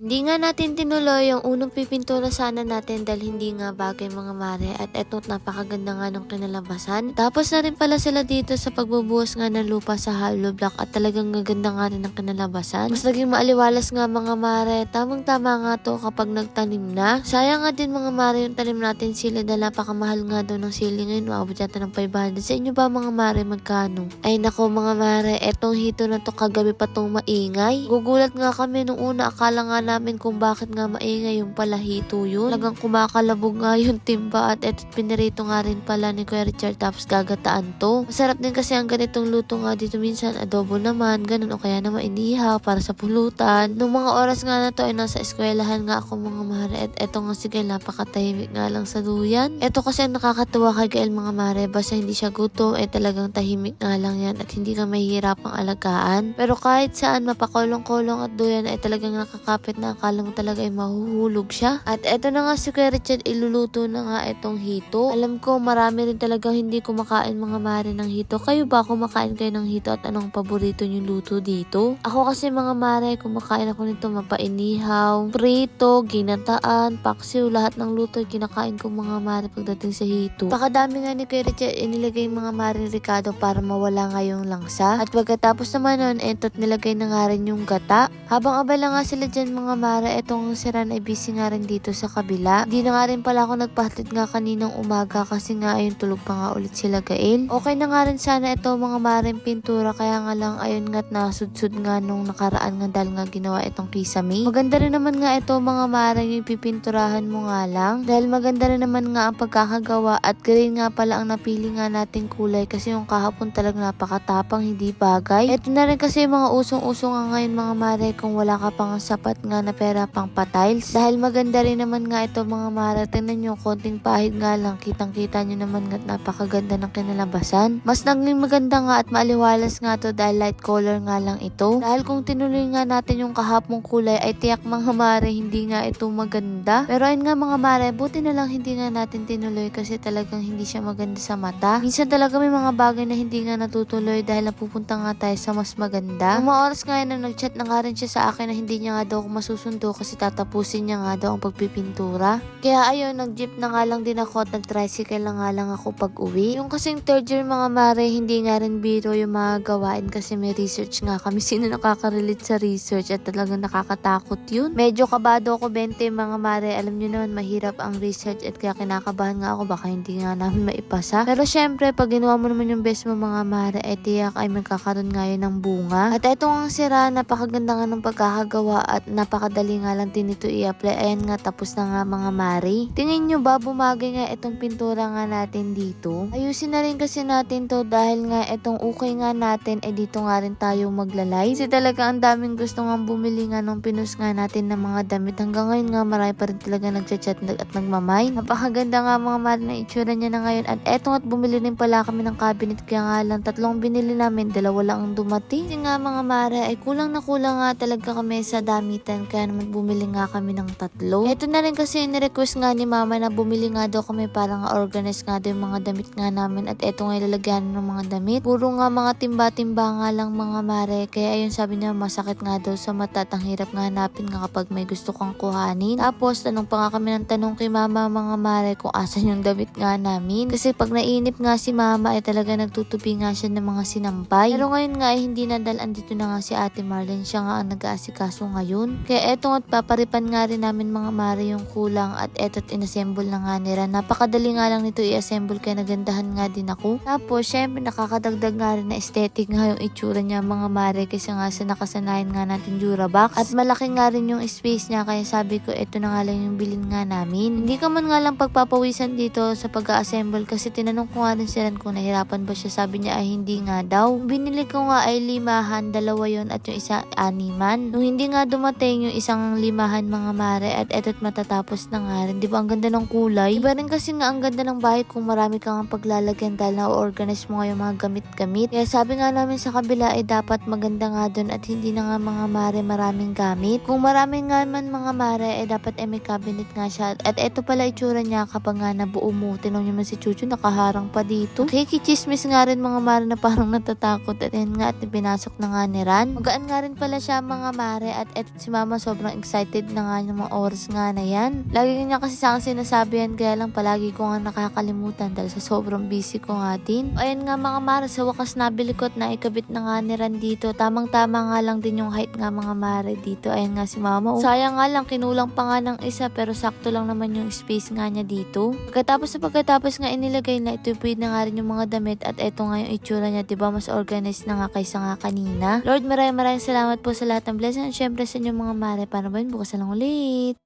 Hindi nga natin tinuloy yung unang pipintura sana natin dahil hindi nga bagay mga mare at eto napakaganda nga ng kinalabasan. Tapos na rin pala sila dito sa pagbubuhos nga ng lupa sa hollow block at talagang gaganda nga rin ng kinalabasan. Mas naging maaliwalas nga mga mare, tamang tama nga to kapag nagtanim na. Sayang nga din mga mare yung tanim natin sili dahil napakamahal nga daw ng sili ngayon, maabot yata ng 500. Sa inyo ba mga mare magkano? Ay nako mga mare, etong hito na to kagabi pa tong maingay. Gugulat nga kami nung una, akala nga namin kung bakit nga maingay yung pala hito yun. Talagang kumakalabog nga yung timba at eto pinirito nga rin pala ni Kuya Richard tapos gagataan to. Masarap din kasi ang ganitong luto nga dito, minsan adobo naman, ganun o kaya naman inihaw para sa pulutan. Nung mga oras nga na to ay nasa eskwelahan nga ako mga mare at eto nga sige napakatahimik nga lang sa duyan. Eto kasi ang nakakatuwa kay Gael mga mare, basta hindi siya gutom ay talagang tahimik nga lang yan at hindi ka mahihirapang alagaan. Pero kahit saan mapakulong-kulong at duyan ay talagang nakakapit na akala mo talaga ay mahuhulog siya. At eto na nga si Kuya Richard, iluluto na nga itong hito. Alam ko marami rin talaga hindi kumakain mga mare ng hito. Kayo ba kumakain kayo ng hito at anong paborito nyo luto dito? Ako kasi mga mare, kumakain ako nito mapainihaw, prito, ginataan, paksiw, lahat ng luto kinakain ko mga mare pagdating sa hito. Pakadami nga ni Kuya Richard inilagay mga mare Ricardo para mawala nga yung langsa. At pagkatapos naman nun, etot nilagay na nga rin yung gata. Habang abala nga sila dyan mga mare, etong si Ran ay busy nga rin dito sa kabila. Hindi na nga rin pala ako nagpahatid nga kaninang umaga kasi nga ayun tulog pa nga ulit sila Gael. Okay na nga rin sana ito mga mare pintura, kaya nga lang ayun nga't nasudsud nga nung nakaraan nga dahil nga ginawa itong kisame. Maganda rin naman nga ito mga mare yung pipinturahan mo nga lang dahil maganda rin naman nga ang pagkakagawa at green nga pala ang napili nga nating kulay kasi yung kahapon talagang napakatapang hindi bagay. Ito na rin kasi mga usong-usong nga ngayon mga mare kung wala ka pang sapat nga na pera pang pa-tiles. Dahil maganda rin naman nga ito mga mare, tingnan nyo konting pahid nga lang, kitang-kita nyo naman nga napakaganda ng kinalabasan. Mas naging maganda nga at maaliwalas nga to dahil light color nga lang ito. Dahil kung tinuloy nga natin yung kahapong kulay ay tiyak mga mare hindi nga ito maganda. Pero ayun nga mga mare, buti na lang hindi nga natin tinuloy kasi talagang hindi siya maganda sa mata. Minsan talaga may mga bagay na hindi nga natutuloy dahil napupunta nga tayo sa mas maganda. Nung mga oras nga na nag-chat na nga rin siya sa akin na hindi niya nga daw ako masusundo kasi tatapusin niya nga daw ang pagpipintura. Kaya ayun, nag-jeep na nga lang din ako at nag-tricycle na nga lang ako pag uwi. Yung kasing third year mga mare, hindi nga rin biro yung mga gawain kasi may research nga kami. Sino nakaka-relate sa research at talagang nakakatakot yun. Medyo kabado ako 20 mga mare. Alam niyo naman mahirap ang research at kaya kinakabahan nga ako baka hindi nga namin maipasa. Pero syempre pag ginawa mo naman yung best mo mga mare ay tiyak ay magkakaroon nga yun ng bunga. At eto ang sira, napakaganda nga ng pagkakagawa at napakadali nga lang din ito i-apply. Ayan nga tapos na nga mga mare. Tingin nyo ba bumagay nga itong pintura nga natin dito? Ayusin na rin kasi natin to dahil nga itong okay nga natin ay dito nga rin tayo maglalay. Kasi talaga ang daming gusto nga bumili nga nung pinus nga natin ng mga damit. Hanggang ngayon nga marami pa rin talaga nagchat at nagmamay. Napakaganda nga mga mare na itsura niya na ngayon. At eto nga't bumili rin pala kami ng cabinet kaya nga lang 3 binili namin, 2 lang ang dumating. Kasi nga mga mare ay kulang na kulang nga talaga kami sa damitan kaya naman bumili nga kami ng 3. Eto na rin kasi ni-request nga ni mama na bumili nga daw kami para nga organize nga daw yung mga damit nga namin at eto nga ilalagyan ng mga damit. Puro nga mga timba-timba nga lang mga mare kaya ayun sabi niya masakit nga daw sa mata at ang hirap nga hanapin nga kapag may gusto kang kuhanin. Tapos tanong pa nga kami ng tanong kay mama mga mare kung asan yung damit nga namin. Kasi pag nainip nga si mama ay talaga nagtutupi nga siya ng mga sinampay. Pero ngayon nga ay hindi na dahil andito na nga si Ate Marlene, siya nga ang nag-aasikaso ngayon. Kaya eto nga't paparipan nga rin namin mga mare yung kulang at eto't inassemble na nga nila. Napakadali nga lang nito i-assemble kaya nagandahan nga din ako. Tapos syempre nakakadagdag nga rin na aesthetic nga yung itsura niya mga mare kasi nga sa nakasanayan nga natin Durabox. At malaki nga rin yung space niya kaya sabi ko eto na nga lang yung bilin nga namin. Hindi ka man nga lang pagpapawisan dito sa pag-assemble kasi tinanong ko nga rin sila kung nahirapan ba siya. Sabi niya ay hindi nga daw. Binili ko nga ay 5, 2 yon at yung isa 6. Nung hindi nga dumating yung isang 5 mga mare at eto't matatapos na nga rin. Di ba ang ganda ng kulay? Iba rin kasi nga ang ganda ng bahay kung marami kang paglalagyan dahil na-organize mo nga yung mga gamit-gamit. Kaya sabi nga namin sa kabila ay dapat maganda nga dun at hindi na nga mga mare maraming gamit. Kung marami nga man mga mare ay dapat may cabinet nga siya. At eto pala itsura niya kapag nga nabuo mo. Tinong niyo man si Chuchu nakaharang pa dito. Nakikichismis nga rin mga mare na parang natatakot at yan nga at pinasok na nga ni Ran. Magaan nga rin pala siya mga mare at eto si mama naman sobrang excited na nga yung mga oras nga na yan. Lagi niya kasi sa akin sinasabi yan, kaya lang palagi ko nga nakakalimutan dahil sa sobrang busy ko nga din. Ayan nga mga mare, sa wakas nabili ko at naikabit na nga ni Ran dito. Tamang-tama nga lang din yung height nga mga mare dito. Ayan nga si mama. Sayang nga lang, kinulang pa nga ng isa pero sakto lang naman yung space nga niya dito. Pagkatapos nga inilagay na ito, pwede na nga rin yung mga damit at eto nga yung itsura niya, diba? Mas organized na nga kaysa nga kanina. Lord, maraming salamat po sa lahat ng blessing at syempre sa inyong mga mare. Paano ba yun? Bukas na lang ulit.